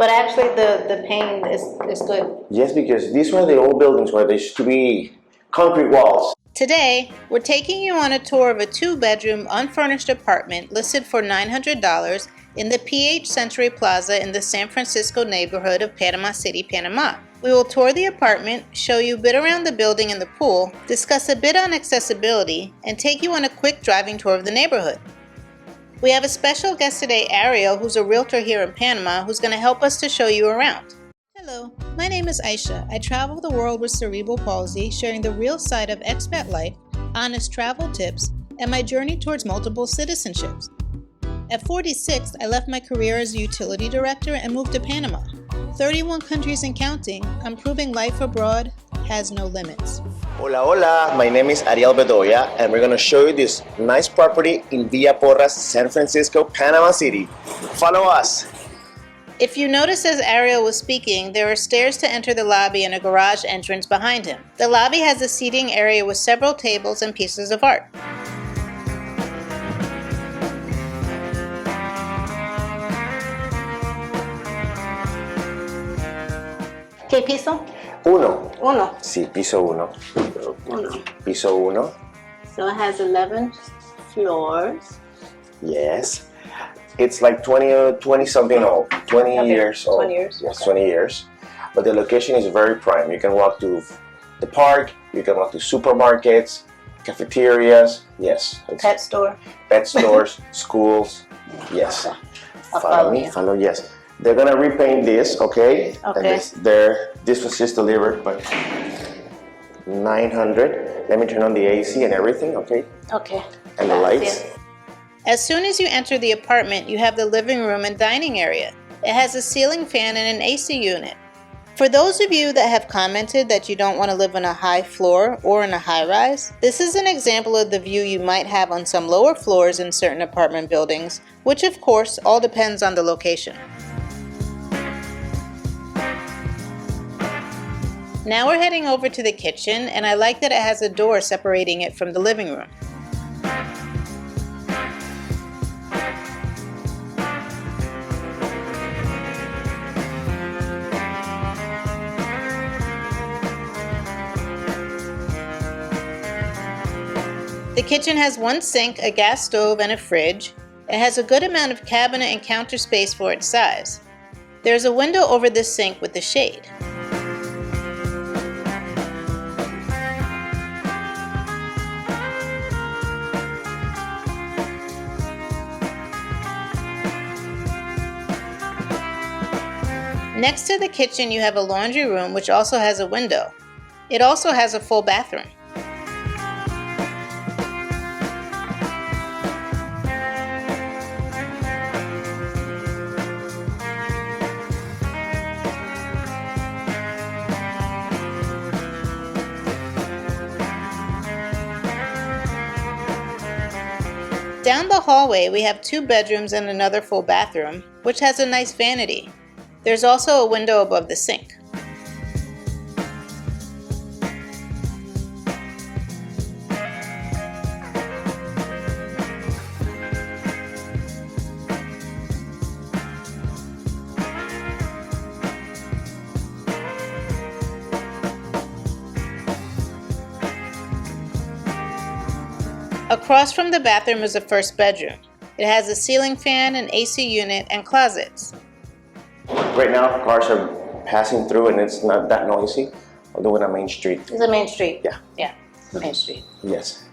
But actually, the paint is good. Yes, because these were the old buildings where there used to be concrete walls. Today, we're taking you on a tour of a 2-bedroom unfurnished apartment listed for $900 in the PH Century Plaza in the San Francisco neighborhood of Panama City, Panama. We will tour the apartment, show you a bit around the building and the pool, discuss a bit on accessibility, and take you on a quick driving tour of the neighborhood. We have a special guest today, Ariel, who's a realtor here in Panama, who's going to help us to show you around. Hello, my name is Aisha. I travel the world with cerebral palsy, sharing the real side of expat life, honest travel tips, and my journey towards multiple citizenships. At 46, I left my career as a utility director and moved to Panama. 31 countries and counting, I'm proving life abroad has no limits. Hola, hola, my name is Ariel Bedoya, and we're going to show you this nice property in Villa Porras, San Francisco, Panama City. Follow us. If you notice as Ariel was speaking, there are stairs to enter the lobby and a garage entrance behind him. The lobby has a seating area with several tables and pieces of art. ¿Qué piso? Uno. Uno. Sí, piso uno. Uno. Piso uno. So it has 11 floors. Yes. It's like 20 something old. 20 Okay, years old. 20 years. Yes, Okay. 20 years. But the location is very prime. You can walk to the park, you can walk to supermarkets, cafeterias. Yes. Pet store. Pet stores, schools. Yes. Okay. I'll Follow me. you. Follow, yes. They're gonna repaint this, okay? Okay. And this was just delivered, but 900. Let me turn on the AC and everything, okay? Okay. And the lights. As soon as you enter the apartment, you have the living room and dining area. It has a ceiling fan and an AC unit. For those of you that have commented that you don't want to live on a high floor or in a high-rise, this is an example of the view you might have on some lower floors in certain apartment buildings, which of course all depends on the location. Now we're heading over to the kitchen, and I like that it has a door separating it from the living room. The kitchen has one sink, a gas stove, and a fridge. It has a good amount of cabinet and counter space for its size. There's a window over the sink with a shade. Next to the kitchen, you have a laundry room which also has a window. It also has a full bathroom. Down the hallway, we have 2 bedrooms and another full bathroom, which has a nice vanity. There's also a window above the sink. Across from the bathroom is the first bedroom. It has a ceiling fan, an AC unit, and closets. Right now, cars are passing through and it's not that noisy. Although on a main street. It's a main street. Yeah. Yeah, main street. Yes.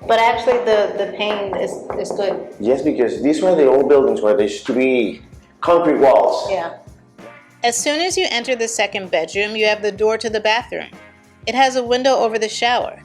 But actually, the paint is good. Yes, because these were the old buildings where there used to be concrete walls. Yeah. As soon as you enter the second bedroom, you have the door to the bathroom. It has a window over the shower.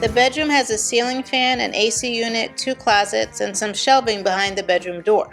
The bedroom has a ceiling fan, an AC unit, 2 closets, and some shelving behind the bedroom door.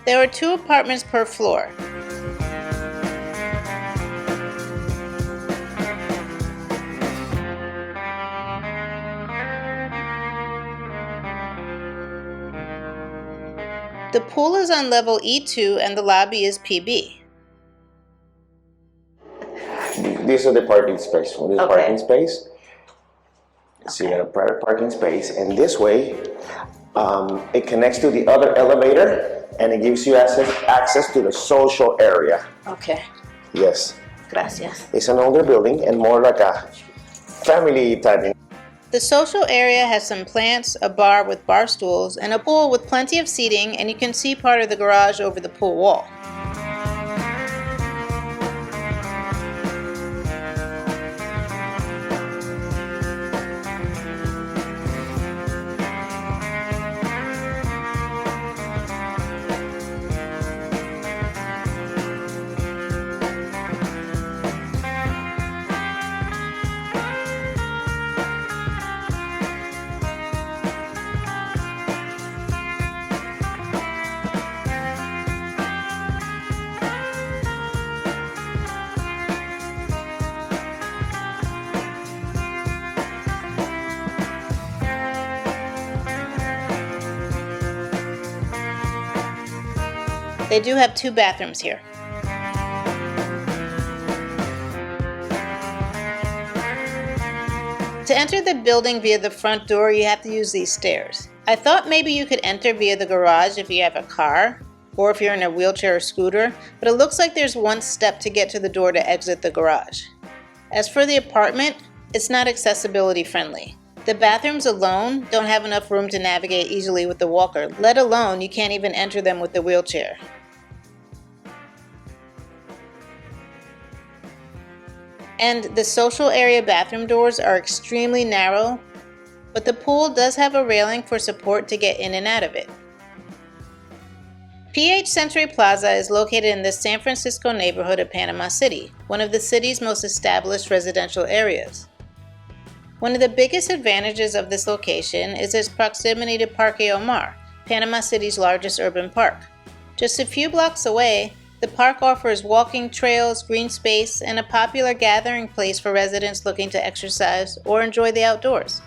There are 2 apartments per floor. The pool is on level E2 and the lobby is PB. This is the parking space. This is Okay. parking space. So you got a private parking space, and this way, it connects to the other elevator, and it gives you access to the social area. Okay. Yes. Gracias. It's an older building and more like a family type. The social area has some plants, a bar with bar stools, and a pool with plenty of seating, and you can see part of the garage over the pool wall. They do have 2 bathrooms here. To enter the building via the front door, you have to use these stairs. I thought maybe you could enter via the garage if you have a car, or if you're in a wheelchair or scooter, but it looks like there's 1 step to get to the door to exit the garage. As for the apartment, it's not accessibility friendly. The bathrooms alone don't have enough room to navigate easily with the walker, let alone you can't even enter them with the wheelchair. And the social area bathroom doors are extremely narrow, but the pool does have a railing for support to get in and out of it. PH Century Plaza is located in the San Francisco neighborhood of Panama City, one of the city's most established residential areas. One of the biggest advantages of this location is its proximity to Parque Omar, Panama City's largest urban park. Just a few blocks away, the park offers walking trails, green space, and a popular gathering place for residents looking to exercise or enjoy the outdoors.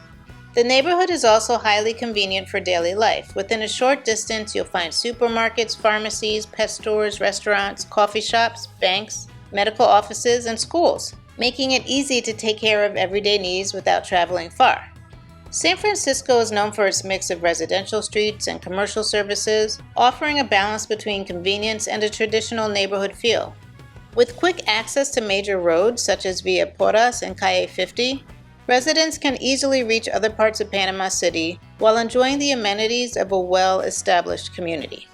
The neighborhood is also highly convenient for daily life. Within a short distance, you'll find supermarkets, pharmacies, pet stores, restaurants, coffee shops, banks, medical offices, and schools, making it easy to take care of everyday needs without traveling far. San Francisco is known for its mix of residential streets and commercial services, offering a balance between convenience and a traditional neighborhood feel. With quick access to major roads such as Via Porras and Calle 50, residents can easily reach other parts of Panama City while enjoying the amenities of a well-established community.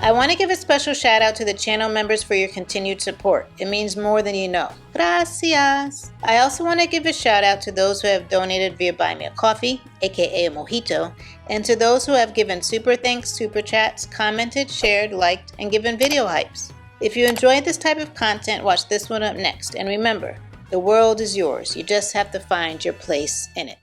I want to give a special shout out to the channel members for your continued support. It means more than you know. Gracias! I also want to give a shout out to those who have donated via Buy Me a Coffee, aka a Mojito, and to those who have given super thanks, super chats, commented, shared, liked, and given video hypes. If you enjoyed this type of content, watch this one up next. And remember, the world is yours. You just have to find your place in it.